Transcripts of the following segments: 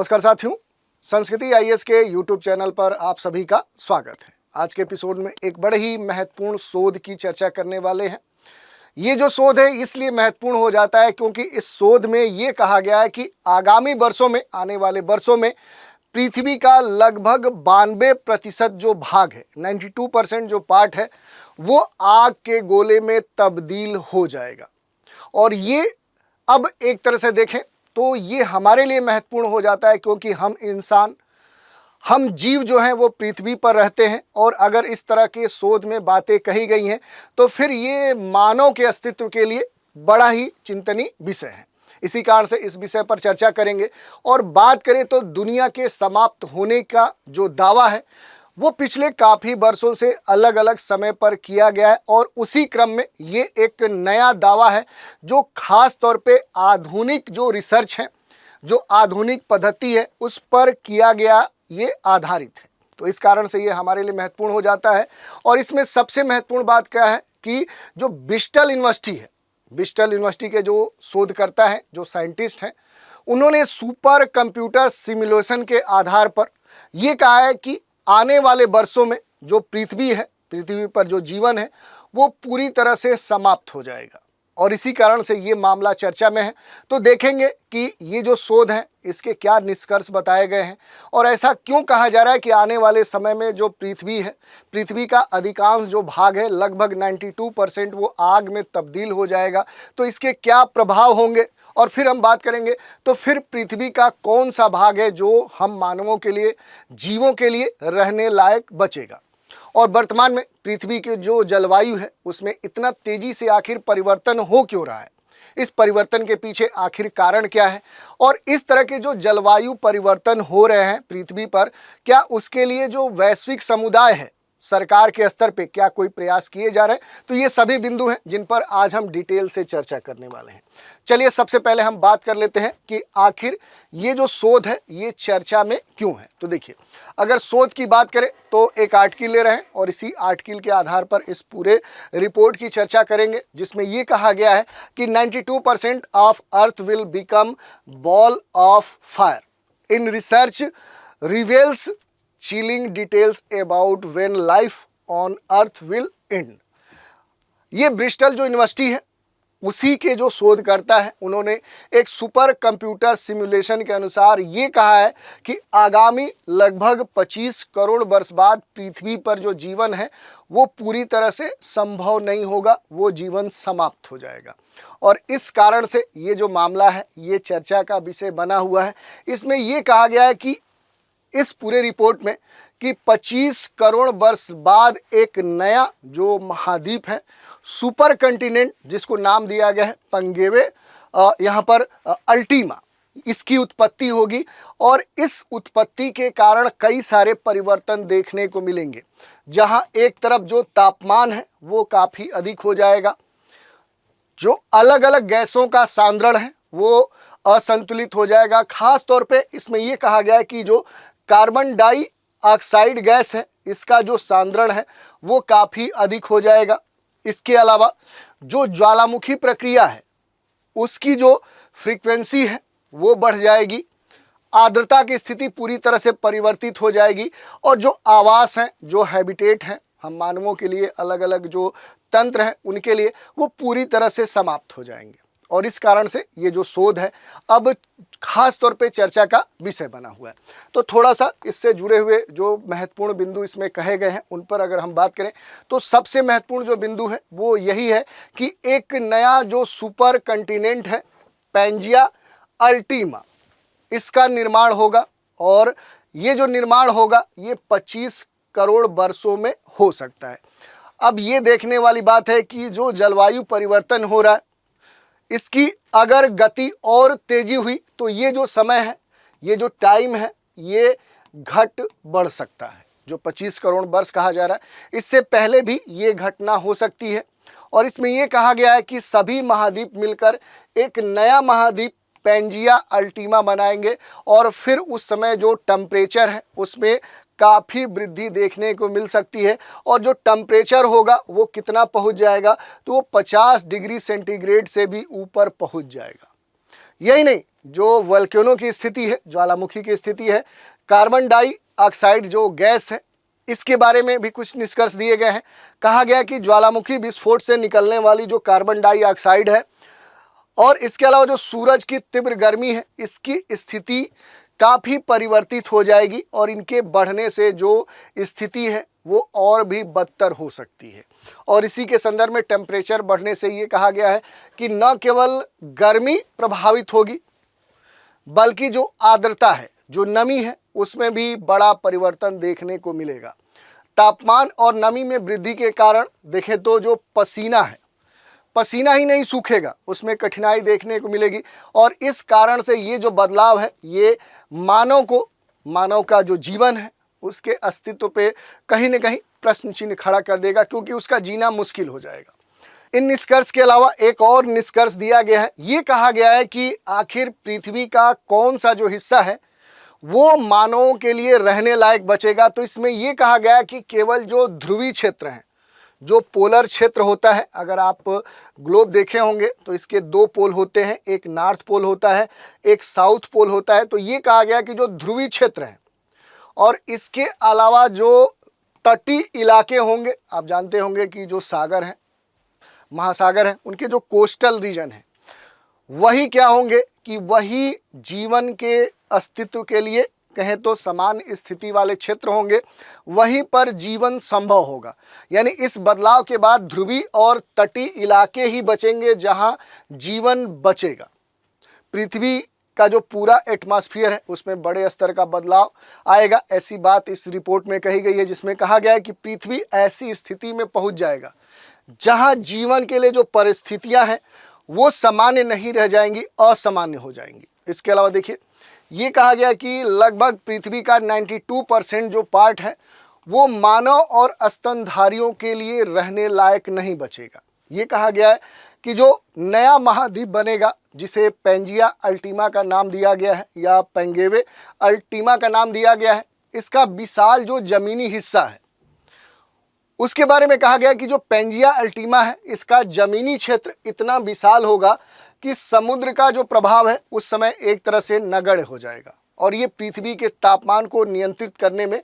नमस्कार साथियों, संस्कृति आईएएस के यूट्यूब चैनल पर आप सभी का स्वागत है। आज के एपिसोड में एक बड़े ही महत्वपूर्ण शोध की चर्चा करने वाले हैं। ये जो शोध है इसलिए महत्वपूर्ण हो जाता है क्योंकि इस शोध में ये कहा गया है कि आगामी वर्षों में, आने वाले वर्षों में पृथ्वी का लगभग 92% जो भाग है, 92% जो पार्ट है, वो आग के गोले में तब्दील हो जाएगा। और ये अब एक तरह से देखें तो ये हमारे लिए महत्वपूर्ण हो जाता है क्योंकि हम इंसान, हम जीव जो हैं वो पृथ्वी पर रहते हैं। और अगर इस तरह के शोध में बातें कही गई हैं तो फिर ये मानव के अस्तित्व के लिए बड़ा ही चिंतनीय विषय है। इसी कारण से इस विषय पर चर्चा करेंगे। और बात करें तो दुनिया के समाप्त होने का जो दावा है वो पिछले काफ़ी वर्षों से अलग अलग समय पर किया गया है। और उसी क्रम में ये एक नया दावा है जो खास तौर पे आधुनिक जो रिसर्च है, जो आधुनिक पद्धति है, उस पर किया गया ये आधारित है। तो इस कारण से ये हमारे लिए महत्वपूर्ण हो जाता है। और इसमें सबसे महत्वपूर्ण बात क्या है कि जो ब्रिस्टल यूनिवर्सिटी है, ब्रिस्टल यूनिवर्सिटी के जो शोधकर्ता हैं, जो साइंटिस्ट हैं, उन्होंने सुपर कंप्यूटर सिमुलेशन के आधार पर ये कहा है कि आने वाले वर्षों में जो पृथ्वी है, पृथ्वी पर जो जीवन है, वो पूरी तरह से समाप्त हो जाएगा। और इसी कारण से ये मामला चर्चा में है। तो देखेंगे कि ये जो शोध है इसके क्या निष्कर्ष बताए गए हैं और ऐसा क्यों कहा जा रहा है कि आने वाले समय में जो पृथ्वी है, पृथ्वी का अधिकांश जो भाग है, लगभग 92% वो आग में तब्दील हो जाएगा। तो इसके क्या प्रभाव होंगे और फिर हम बात करेंगे तो फिर पृथ्वी का कौन सा भाग है जो हम मानवों के लिए, जीवों के लिए रहने लायक बचेगा। और वर्तमान में पृथ्वी के जो जलवायु है उसमें इतना तेजी से आखिर परिवर्तन हो क्यों रहा है, इस परिवर्तन के पीछे आखिर कारण क्या है, और इस तरह के जो जलवायु परिवर्तन हो रहे हैं पृथ्वी पर, क्या उसके लिए जो वैश्विक समुदाय है, सरकार के स्तर पे क्या कोई प्रयास किए जा रहे हैं। तो ये सभी बिंदु हैं जिन पर आज हम डिटेल से चर्चा करने वाले हैं। चलिए सबसे पहले हम बात कर लेते हैं कि आखिर ये जो शोध है ये चर्चा में क्यों है। तो देखिए, अगर शोध की बात करें तो एक आर्टिकल ले रहे हैं और इसी आर्टिकल के आधार पर इस पूरे रिपोर्ट की चर्चा करेंगे, जिसमें ये कहा गया है कि 92% of earth will become ball of fire in research reveals chilling details about when life on earth will end। ये ब्रिस्टल जो यूनिवर्सिटी है उसी के जो शोधकर्ता है, उन्होंने एक सुपर कंप्यूटर सिमुलेशन के अनुसार ये कहा है कि आगामी लगभग 25 करोड़ वर्ष बाद पृथ्वी पर जो जीवन है वो पूरी तरह से संभव नहीं होगा, वो जीवन समाप्त हो जाएगा। और इस कारण से ये जो मामला है ये चर्चा का विषय बना हुआ है। इसमें ये कहा गया है कि इस पूरे रिपोर्ट में कि 25 करोड़ वर्ष बाद एक नया जो महाद्वीप है, सुपर कंटिनेंट, जिसको नाम दिया गया है पंगेवे, यहाँ पर अल्टीमा, इसकी उत्पत्ति होगी। और इस उत्पत्ति के कारण कई सारे परिवर्तन देखने को मिलेंगे। जहाँ एक तरफ जो तापमान है वो काफ़ी अधिक हो जाएगा, जो अलग अलग गैसों का सांद्रण है वो असंतुलित हो जाएगा। खास तौर पे इसमें ये कहा गया है कि जो कार्बन डाइऑक्साइड गैस है इसका जो सांद्रण है वो काफ़ी अधिक हो जाएगा। इसके अलावा जो ज्वालामुखी प्रक्रिया है उसकी जो फ्रीक्वेंसी है वो बढ़ जाएगी। आर्द्रता की स्थिति पूरी तरह से परिवर्तित हो जाएगी। और जो आवास हैं, जो हैबिटेट हैं, हम मानवों के लिए अलग अलग जो तंत्र हैं उनके लिए, वो पूरी तरह से समाप्त हो जाएंगे। और इस कारण से ये जो शोध है अब खास तौर पे चर्चा का विषय बना हुआ है। तो थोड़ा सा इससे जुड़े हुए जो महत्वपूर्ण बिंदु इसमें कहे गए हैं उन पर अगर हम बात करें तो सबसे महत्वपूर्ण जो बिंदु है वो यही है कि एक नया जो सुपर कंटिनेंट है पैंजिया अल्टीमा, इसका निर्माण होगा। और ये जो निर्माण होगा ये 25 करोड़ वर्षों में हो सकता है। अब ये देखने वाली बात है कि जो जलवायु परिवर्तन हो रहा है इसकी अगर गति और तेजी हुई तो ये जो समय है, ये जो टाइम है, ये घट बढ़ सकता है। जो 25 करोड़ वर्ष कहा जा रहा है इससे पहले भी ये घटना हो सकती है। और इसमें ये कहा गया है कि सभी महाद्वीप मिलकर एक नया महाद्वीप पैंजिया अल्टीमा बनाएंगे। और फिर उस समय जो टेम्परेचर है उसमें काफ़ी वृद्धि देखने को मिल सकती है। और जो टेम्परेचर होगा वो कितना पहुंच जाएगा, तो वो 50 डिग्री सेंटीग्रेड से भी ऊपर पहुंच जाएगा। यही नहीं, जो वोल्केनो की स्थिति है, ज्वालामुखी की स्थिति है, कार्बन डाइऑक्साइड जो गैस है, इसके बारे में भी कुछ निष्कर्ष दिए गए हैं। कहा गया कि ज्वालामुखी विस्फोट से निकलने वाली जो कार्बन डाइऑक्साइड है और इसके अलावा जो सूरज की तीव्र गर्मी है, इसकी स्थिति काफ़ी परिवर्तित हो जाएगी और इनके बढ़ने से जो स्थिति है वो और भी बदतर हो सकती है। और इसी के संदर्भ में टेम्परेचर बढ़ने से ये कहा गया है कि न केवल गर्मी प्रभावित होगी बल्कि जो आर्द्रता है, जो नमी है, उसमें भी बड़ा परिवर्तन देखने को मिलेगा। तापमान और नमी में वृद्धि के कारण देखें तो जो पसीना है, पसीना ही नहीं सूखेगा, उसमें कठिनाई देखने को मिलेगी। और इस कारण से ये जो बदलाव है ये मानव का जो जीवन है उसके अस्तित्व पे कहीं न कहीं प्रश्न चिन्ह खड़ा कर देगा, क्योंकि उसका जीना मुश्किल हो जाएगा। इन निष्कर्ष के अलावा एक और निष्कर्ष दिया गया है। ये कहा गया है कि आखिर पृथ्वी का कौन सा जो हिस्सा है वो मानवों के लिए रहने लायक बचेगा। तो इसमें ये कहा गया है कि केवल जो ध्रुवीय क्षेत्र हैं, जो पोलर क्षेत्र होता है, अगर आप ग्लोब देखे होंगे तो इसके दो पोल होते हैं, एक नॉर्थ पोल होता है, एक साउथ पोल होता है। तो ये कहा गया कि जो ध्रुवीय क्षेत्र है और इसके अलावा जो तटीय इलाके होंगे, आप जानते होंगे कि जो सागर हैं, महासागर हैं, उनके जो कोस्टल रीजन है, वही क्या होंगे कि वही जीवन के अस्तित्व के लिए कहें तो समान स्थिति वाले क्षेत्र होंगे, वहीं पर जीवन संभव होगा। यानी इस बदलाव के बाद ध्रुवीय और तटीय इलाके ही बचेंगे जहां जीवन बचेगा। पृथ्वी का जो पूरा एटमॉस्फेयर है उसमें बड़े स्तर का बदलाव आएगा, ऐसी बात इस रिपोर्ट में कही गई है, जिसमें कहा गया है कि पृथ्वी ऐसी स्थिति में पहुंच जाएगा जहां जीवन के लिए जो परिस्थितियां हैं वो सामान्य नहीं रह जाएंगी, असामान्य हो जाएंगी। इसके अलावा देखिए, ये कहा गया कि लगभग पृथ्वी का 92% जो पार्ट है वो मानव और स्तनधारियों के लिए रहने लायक नहीं बचेगा। ये कहा गया है कि जो नया महाद्वीप बनेगा, जिसे पेंजिया अल्टीमा का नाम दिया गया है या पेंगेवे अल्टीमा का नाम दिया गया है, इसका विशाल जो जमीनी हिस्सा है उसके बारे में कहा गया कि जो पेंजिया अल्टीमा है इसका जमीनी क्षेत्र इतना विशाल होगा कि समुद्र का जो प्रभाव है उस समय एक तरह से नगण्य हो जाएगा और ये पृथ्वी के तापमान को नियंत्रित करने में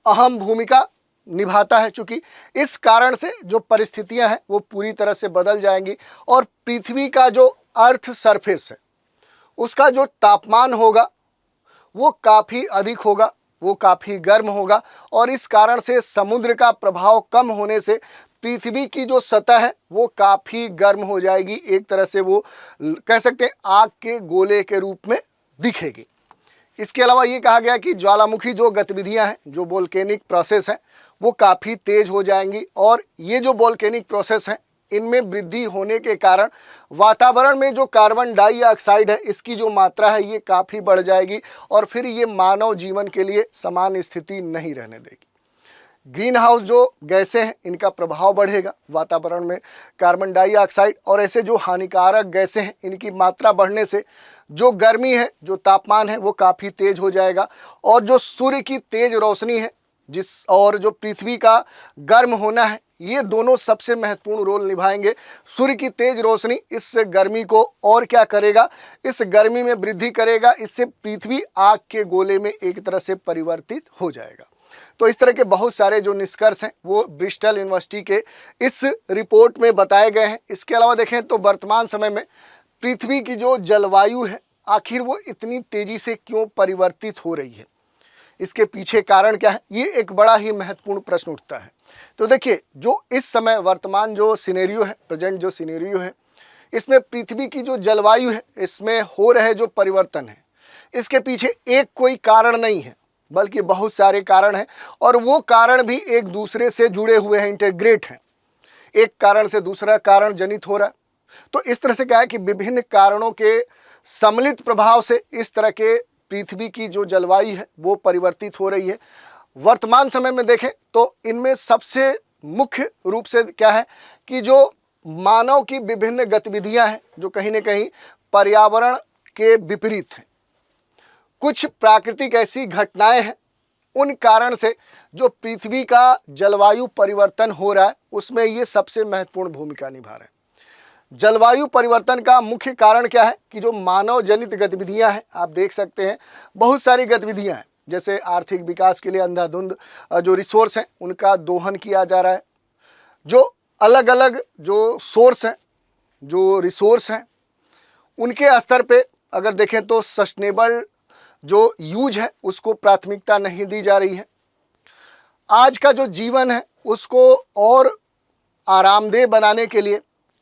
अहम भूमिका निभाता है। चूँकि इस कारण से जो परिस्थितियां हैं वो पूरी तरह से बदल जाएंगी और पृथ्वी का जो अर्थ सरफेस है उसका जो तापमान होगा वो काफ़ी अधिक होगा, वो काफ़ी गर्म होगा और इस कारण से समुद्र का प्रभाव कम होने से पृथ्वी की जो सतह है वो काफ़ी गर्म हो जाएगी। एक तरह से वो कह सकते हैं आग के गोले के रूप में दिखेगी। इसके अलावा ये कहा गया कि ज्वालामुखी जो गतिविधियां हैं, जो वोल्केनिक प्रोसेस हैं, वो काफ़ी तेज हो जाएंगी और ये जो वोल्केनिक प्रोसेस हैं इनमें वृद्धि होने के कारण वातावरण में जो कार्बन डाइऑक्साइड है इसकी जो मात्रा है ये काफ़ी बढ़ जाएगी और फिर ये मानव जीवन के लिए समान स्थिति नहीं रहने देगी। ग्रीन हाउस जो गैसें हैं इनका प्रभाव बढ़ेगा वातावरण में, कार्बन डाइऑक्साइड और ऐसे जो हानिकारक गैसें हैं इनकी मात्रा बढ़ने से जो गर्मी है, जो तापमान है वो काफ़ी तेज हो जाएगा और जो सूर्य की तेज रोशनी है और जो पृथ्वी का गर्म होना है, ये दोनों सबसे महत्वपूर्ण रोल निभाएंगे। सूर्य की तेज रोशनी इस गर्मी को और क्या करेगा, इस गर्मी में वृद्धि करेगा, इससे पृथ्वी आग के गोले में एक तरह से परिवर्तित हो जाएगा। तो इस तरह के बहुत सारे जो निष्कर्ष हैं वो ब्रिस्टल यूनिवर्सिटी के इस रिपोर्ट में बताए गए हैं। इसके अलावा देखें तो वर्तमान समय में पृथ्वी की जो जलवायु है आखिर वो इतनी तेज़ी से क्यों परिवर्तित हो रही है, इसके पीछे कारण क्या है, ये एक बड़ा ही महत्वपूर्ण प्रश्न उठता है। तो देखिए, जो इस समय वर्तमान जो सिनेरियो है, प्रेजेंट जो सिनेरियो है, इसमें पृथ्वी की जो जलवायु है इसमें हो रहे जो परिवर्तन है इसके पीछे एक कोई कारण नहीं है बल्कि बहुत सारे कारण हैं और वो कारण भी एक दूसरे से जुड़े हुए हैं, इंटीग्रेट हैं, एक कारण से दूसरा कारण जनित हो रहा है। तो इस तरह से क्या है कि विभिन्न कारणों के सम्मिलित प्रभाव से इस तरह के पृथ्वी की जो जलवायु है वो परिवर्तित हो रही है। वर्तमान समय में देखें तो इनमें सबसे मुख्य रूप से क्या है कि जो मानव की विभिन्न गतिविधियां हैं जो कहीं न कहीं पर्यावरण के विपरीत हैं, कुछ प्राकृतिक ऐसी घटनाएं हैं, उन कारण से जो पृथ्वी का जलवायु परिवर्तन हो रहा है उसमें ये सबसे महत्वपूर्ण भूमिका निभा रहे हैं। जलवायु परिवर्तन का मुख्य कारण क्या है कि जो मानव जनित गतिविधियां हैं, आप देख सकते हैं बहुत सारी गतिविधियां हैं, जैसे आर्थिक विकास के लिए अंधाधुंध जो रिसोर्स हैं उनका दोहन किया जा रहा है। जो अलग अलग जो सोर्स हैं, जो रिसोर्स हैं, उनके स्तर पे अगर देखें तो सस्टेनेबल जो यूज है उसको प्राथमिकता नहीं दी जा रही है। आज का जो जीवन है उसको और आरामदेह बनाने के लिए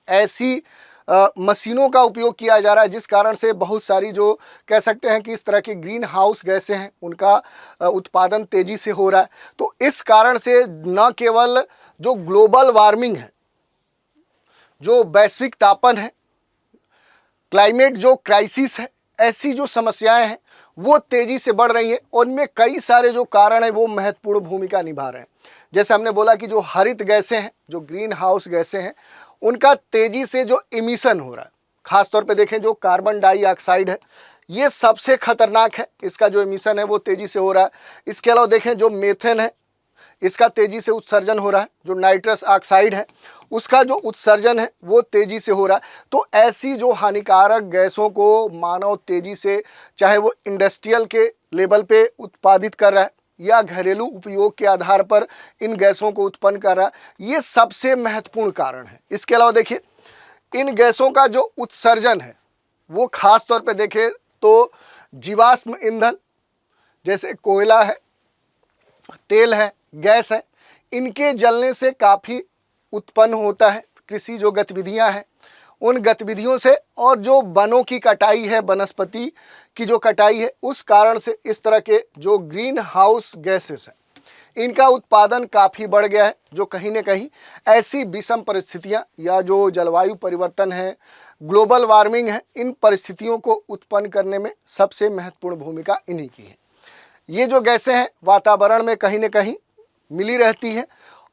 ऐसी मशीनों का उपयोग किया जा रहा है, जिस कारण से बहुत सारी जो कह सकते हैं कि इस तरह की ग्रीन हाउस गैसें हैं उनका उत्पादन तेज़ी से हो रहा है। तो इस कारण से न केवल जो ग्लोबल वार्मिंग है, जो वैश्विक तापन है, क्लाइमेट जो क्राइसिस है, ऐसी जो समस्याएं हैं वो तेज़ी से बढ़ रही हैं और इनमें कई सारे जो कारण हैं वो महत्वपूर्ण भूमिका निभा रहे हैं। जैसे हमने बोला कि जो हरित गैसें हैं, जो ग्रीन हाउस गैसें हैं, उनका तेज़ी से जो इमिशन हो रहा है, ख़ासतौर पे देखें जो कार्बन डाइऑक्साइड है, ये सबसे खतरनाक है। इसका जो इमिशन है वो तेज़ी से हो रहा है। इसके अलावा देखें जो मेथेन है, इसका तेज़ी से उत्सर्जन हो रहा है। जो नाइट्रस ऑक्साइड है उसका जो उत्सर्जन है वो तेज़ी से हो रहा है। तो ऐसी जो हानिकारक गैसों को मानव तेज़ी से, चाहे वो इंडस्ट्रियल के लेवल पे उत्पादित कर रहा है या घरेलू उपयोग के आधार पर इन गैसों को उत्पन्न कर रहा है, ये सबसे महत्वपूर्ण कारण है। इसके अलावा देखिए इन गैसों का जो उत्सर्जन है वो खास तौर पे देखें तो जीवाश्म ईंधन जैसे कोयला है, तेल है, गैस है, इनके जलने से काफ़ी उत्पन्न होता है। कृषि जो गतिविधियां हैं उन गतिविधियों से, और जो वनों की कटाई है, वनस्पति की जो कटाई है, उस कारण से इस तरह के जो ग्रीन हाउस गैसेस हैं इनका उत्पादन काफ़ी बढ़ गया है, जो कहीं न कहीं ऐसी विषम परिस्थितियां या जो जलवायु परिवर्तन है, ग्लोबल वार्मिंग है, इन परिस्थितियों को उत्पन्न करने में सबसे महत्वपूर्ण भूमिका इन्हीं की है। ये जो गैसें हैं वातावरण में कहीं न कहीं मिली रहती हैं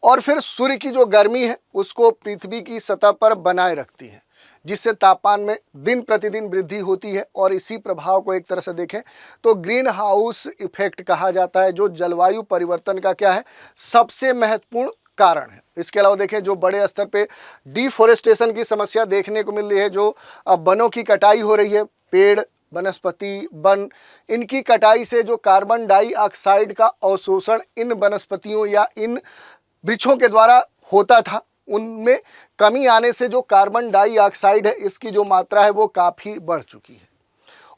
और फिर सूर्य की जो गर्मी है उसको पृथ्वी की सतह पर बनाए रखती है, जिससे तापमान में दिन प्रतिदिन वृद्धि होती है। और इसी प्रभाव को एक तरह से देखें तो ग्रीन हाउस इफेक्ट कहा जाता है, जो जलवायु परिवर्तन का क्या है, सबसे महत्वपूर्ण कारण है। इसके अलावा देखें जो बड़े स्तर पे डिफोरेस्टेशन की समस्या देखने को मिल रही है, जो अब वनों की कटाई हो रही है, पेड़, वनस्पति, वन, इनकी कटाई से जो कार्बन डाइऑक्साइड का अवशोषण इन वनस्पतियों या इन वृक्षों के द्वारा होता था, उनमें कमी आने से जो कार्बन डाइऑक्साइड है इसकी जो मात्रा है वो काफ़ी बढ़ चुकी है।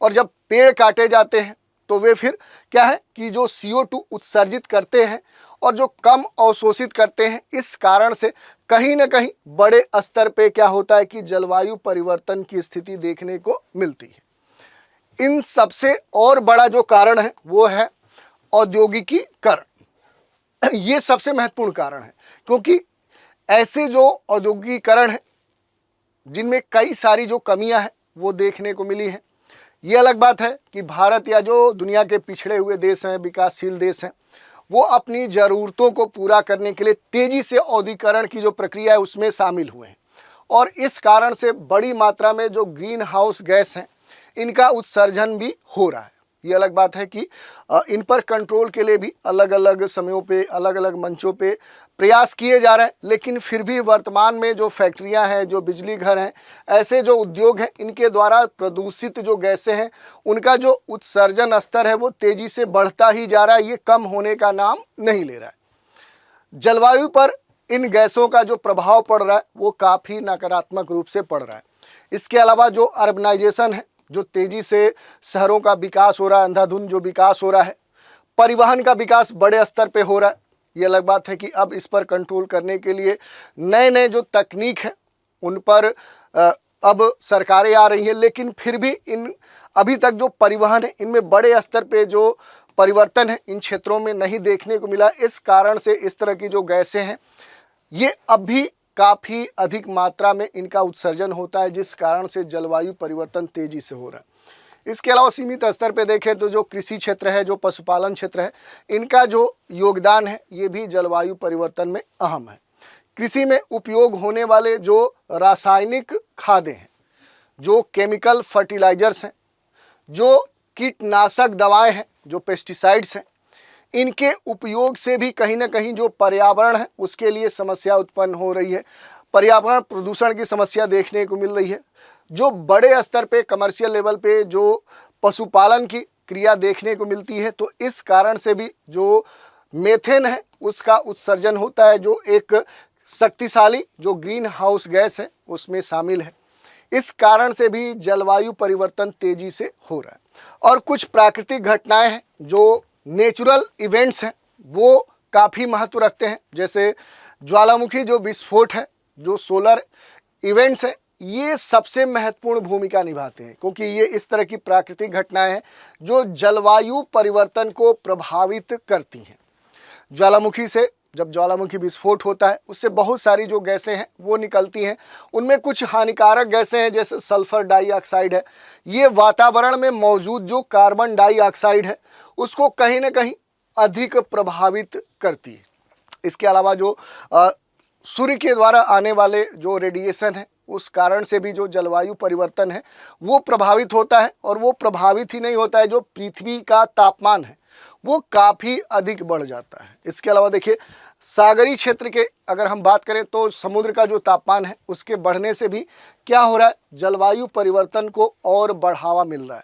और जब पेड़ काटे जाते हैं तो वे फिर क्या है कि जो CO2 उत्सर्जित करते हैं और जो कम अवशोषित करते हैं, इस कारण से कहीं न कहीं बड़े स्तर पे क्या होता है कि जलवायु परिवर्तन की स्थिति देखने को मिलती है। इन सबसे और बड़ा जो कारण है वो है औद्योगिकीकरण। ये सबसे महत्वपूर्ण कारण है, क्योंकि ऐसे जो औद्योगिकीकरण है जिनमें कई सारी जो कमियां हैं वो देखने को मिली हैं। ये अलग बात है कि भारत या जो दुनिया के पिछड़े हुए देश हैं, विकासशील देश हैं, वो अपनी ज़रूरतों को पूरा करने के लिए तेज़ी से औद्योगिकरण की जो प्रक्रिया है उसमें शामिल हुए हैं। और इस कारण से बड़ी मात्रा में जो ग्रीन हाउस गैस हैं इनका उत्सर्जन भी हो रहा है। ये अलग बात है कि इन पर कंट्रोल के लिए भी अलग अलग समयों पे, अलग अलग मंचों पे प्रयास किए जा रहे हैं, लेकिन फिर भी वर्तमान में जो फैक्ट्रियां हैं, जो बिजली घर हैं, ऐसे जो उद्योग हैं, इनके द्वारा प्रदूषित जो गैसें हैं उनका जो उत्सर्जन स्तर है वो तेज़ी से बढ़ता ही जा रहा है, ये कम होने का नाम नहीं ले रहा है। जलवायु पर इन गैसों का जो प्रभाव पड़ रहा है वो काफ़ी नकारात्मक रूप से पड़ रहा है। इसके अलावा जो अर्बनाइजेशन है, जो तेज़ी से शहरों का विकास हो रहा है, अंधाधुंध जो विकास हो रहा है, परिवहन का विकास बड़े स्तर पे हो रहा है। ये अलग बात है कि अब इस पर कंट्रोल करने के लिए नए नए जो तकनीक हैं उन पर अब सरकारें आ रही हैं, लेकिन फिर भी इन अभी तक जो परिवहन है इनमें बड़े स्तर पे जो परिवर्तन है इन क्षेत्रों में नहीं देखने को मिला। इस कारण से इस तरह की जो गैसें हैं ये अब भी काफ़ी अधिक मात्रा में इनका उत्सर्जन होता है, जिस कारण से जलवायु परिवर्तन तेज़ी से हो रहा है। इसके अलावा सीमित स्तर पे देखें तो जो कृषि क्षेत्र है, जो पशुपालन क्षेत्र है, इनका जो योगदान है ये भी जलवायु परिवर्तन में अहम है। कृषि में उपयोग होने वाले जो रासायनिक खादें हैं, जो केमिकल फर्टिलाइजर्स हैं, जो कीटनाशक दवाएँ हैं, जो पेस्टिसाइड्स हैं, इनके उपयोग से भी कहीं ना कहीं जो पर्यावरण है उसके लिए समस्या उत्पन्न हो रही है। पर्यावरण प्रदूषण की समस्या देखने को मिल रही है। जो बड़े स्तर पे कमर्शियल लेवल पे जो पशुपालन की क्रिया देखने को मिलती है, तो इस कारण से भी जो मेथेन है उसका उत्सर्जन होता है, जो एक शक्तिशाली जो ग्रीन हाउस गैस है उसमें शामिल है। इस कारण से भी जलवायु परिवर्तन तेजी से हो रहा है। और कुछ प्राकृतिक घटनाएं हैं जो नेचुरल इवेंट्स हैं वो काफ़ी महत्व रखते हैं, जैसे ज्वालामुखी जो विस्फोट है, जो सोलर इवेंट्स हैं, ये सबसे महत्वपूर्ण भूमिका निभाते हैं, क्योंकि ये इस तरह की प्राकृतिक घटनाएं हैं जो जलवायु परिवर्तन को प्रभावित करती हैं। ज्वालामुखी से जब ज्वालामुखी विस्फोट होता है उससे बहुत सारी जो गैसें हैं वो निकलती हैं। उनमें कुछ हानिकारक गैसें हैं जैसे सल्फर डाइऑक्साइड है। ये वातावरण में मौजूद जो कार्बन डाइऑक्साइड है उसको कहीं ना कहीं अधिक प्रभावित करती है। इसके अलावा जो सूर्य के द्वारा आने वाले जो रेडिएशन है उस कारण से भी जो जलवायु परिवर्तन है वो प्रभावित होता है। और वो प्रभावित ही नहीं होता है, जो पृथ्वी का तापमान है वो काफ़ी अधिक बढ़ जाता है। इसके अलावा देखिए सागरीय क्षेत्र के अगर हम बात करें तो समुद्र का जो तापमान है उसके बढ़ने से भी क्या हो रहा है, जलवायु परिवर्तन को और बढ़ावा मिल रहा है।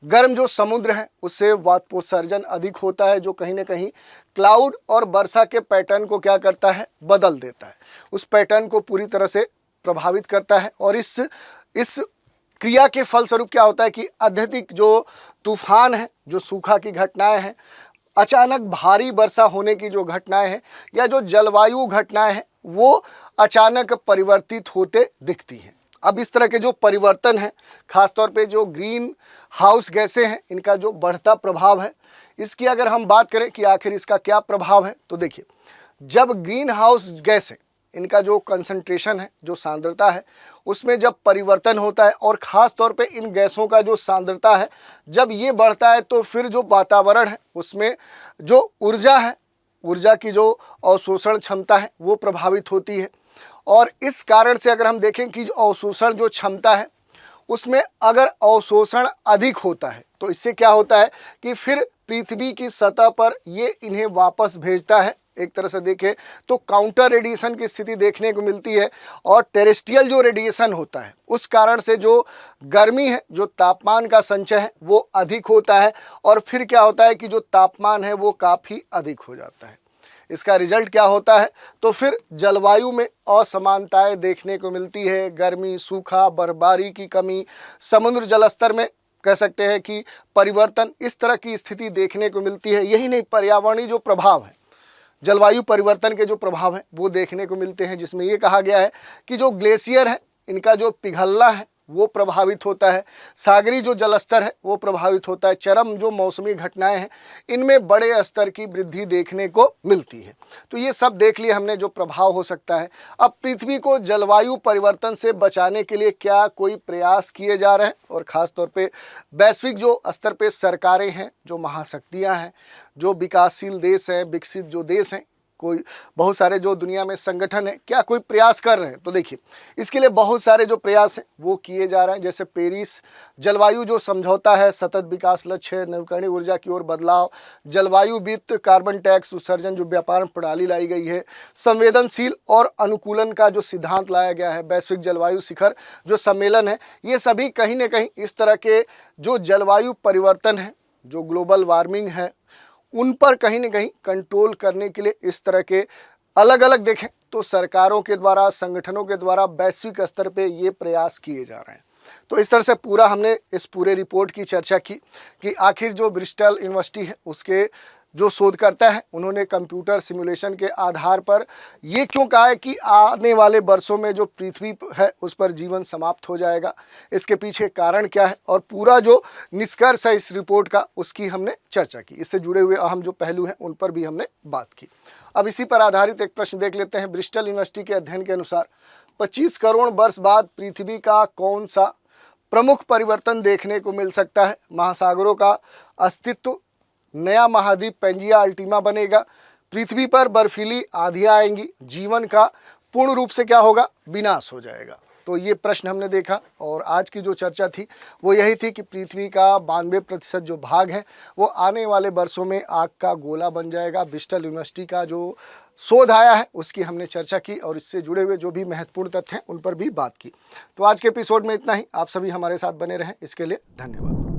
गर्म जो समुद्र है उससे वाष्पोत्सर्जन अधिक होता है, जो कहीं ना कहीं क्लाउड और वर्षा के पैटर्न को क्या करता है, बदल देता है, उस पैटर्न को पूरी तरह से प्रभावित करता है। और इस क्रिया के फलस्वरूप क्या होता है कि अत्यधिक जो तूफान है, जो सूखा की घटनाएं हैं, अचानक भारी वर्षा होने की जो घटनाएं हैं, या जो जलवायु घटनाएं हैं वो अचानक परिवर्तित होते दिखती हैं। अब इस तरह के जो परिवर्तन हैं, खासतौर पे जो ग्रीन हाउस गैसें हैं, इनका जो बढ़ता प्रभाव है, इसकी अगर हम बात करें कि आखिर इसका क्या प्रभाव है, तो देखिए जब ग्रीन हाउस गैसें, इनका जो कंसंट्रेशन है, जो सांद्रता है, उसमें जब परिवर्तन होता है और ख़ास तौर पे इन गैसों का जो सांद्रता है जब ये बढ़ता है, तो फिर जो वातावरण है उसमें जो ऊर्जा है, ऊर्जा की जो अवशोषण क्षमता है वो प्रभावित होती है। और इस कारण से अगर हम देखें कि जो अवशोषण जो क्षमता है उसमें अगर अवशोषण अधिक होता है तो इससे क्या होता है कि फिर पृथ्वी की सतह पर ये इन्हें वापस भेजता है। एक तरह से देखें तो काउंटर रेडिएशन की स्थिति देखने को मिलती है। और टेरेस्ट्रियल जो रेडिएशन होता है उस कारण से जो गर्मी है, जो तापमान का संचय है वो अधिक होता है। और फिर क्या होता है कि जो तापमान है वो काफ़ी अधिक हो जाता है। इसका रिजल्ट क्या होता है, तो फिर जलवायु में असमानताएं देखने को मिलती है। गर्मी, सूखा, बर्फबारी की कमी, समुद्र जलस्तर में कह सकते हैं कि परिवर्तन, इस तरह की स्थिति देखने को मिलती है। यही नहीं, पर्यावरणीय जो प्रभाव है, जलवायु परिवर्तन के जो प्रभाव हैं वो देखने को मिलते हैं, जिसमें ये कहा गया है कि जो ग्लेशियर है इनका जो पिघलना है वो प्रभावित होता है, सागरीय जो जलस्तर है वो प्रभावित होता है, चरम जो मौसमी घटनाएं हैं इनमें बड़े स्तर की वृद्धि देखने को मिलती है। तो ये सब देख लिए हमने जो प्रभाव हो सकता है। अब पृथ्वी को जलवायु परिवर्तन से बचाने के लिए क्या कोई प्रयास किए जा रहे हैं, और ख़ास तौर पे वैश्विक जो स्तर पे सरकारें हैं, जो महाशक्तियाँ हैं, जो विकासशील देश हैं, विकसित जो देश हैं, कोई बहुत सारे जो दुनिया में संगठन है, क्या कोई प्रयास कर रहे हैं, तो देखिए इसके लिए बहुत सारे जो प्रयास हैं वो किए जा रहे हैं। जैसे पेरिस जलवायु जो समझौता है, सतत विकास लक्ष्य, नवीकरणीय ऊर्जा की ओर बदलाव, जलवायु वित्त, कार्बन टैक्स उत्सर्जन जो व्यापार प्रणाली लाई गई है, संवेदनशील और अनुकूलन का जो सिद्धांत लाया गया है, वैश्विक जलवायु शिखर जो सम्मेलन है, ये सभी कहीं ना कहीं इस तरह के जो जलवायु परिवर्तन है, जो ग्लोबल वार्मिंग है, उन पर कहीं ना कहीं कंट्रोल करने के लिए इस तरह के अलग अलग देखें तो सरकारों के द्वारा, संगठनों के द्वारा वैश्विक स्तर पे ये प्रयास किए जा रहे हैं। तो इस तरह से पूरा हमने इस पूरे रिपोर्ट की चर्चा की कि आखिर जो ब्रिस्टल यूनिवर्सिटी है उसके जो शोधकर्ता है उन्होंने कंप्यूटर सिमुलेशन के आधार पर ये क्यों कहा है कि आने वाले वर्षों में जो पृथ्वी है उस पर जीवन समाप्त हो जाएगा, इसके पीछे कारण क्या है, और पूरा जो निष्कर्ष है इस रिपोर्ट का उसकी हमने चर्चा की। इससे जुड़े हुए अहम जो पहलू हैं उन पर भी हमने बात की। अब इसी पर आधारित एक प्रश्न देख लेते हैं। ब्रिस्टल यूनिवर्सिटी के अध्ययन के अनुसार 25 करोड़ वर्ष बाद पृथ्वी का कौन सा प्रमुख परिवर्तन देखने को मिल सकता है? महासागरों का अस्तित्व, नया महाद्वीप पेंजिया अल्टीमा बनेगा, पृथ्वी पर बर्फीली आंधियां आएंगी, जीवन का पूर्ण रूप से क्या होगा, विनाश हो जाएगा। तो ये प्रश्न हमने देखा और आज की जो चर्चा थी वो यही थी कि पृथ्वी का 92% जो भाग है वो आने वाले वर्षों में आग का गोला बन जाएगा। ब्रिस्टल यूनिवर्सिटी का जो शोध आया है उसकी हमने चर्चा की और इससे जुड़े हुए जो भी महत्वपूर्ण तथ्य हैं उन पर भी बात की। तो आज के एपिसोड में इतना ही। आप सभी हमारे साथ बने रहें, इसके लिए धन्यवाद।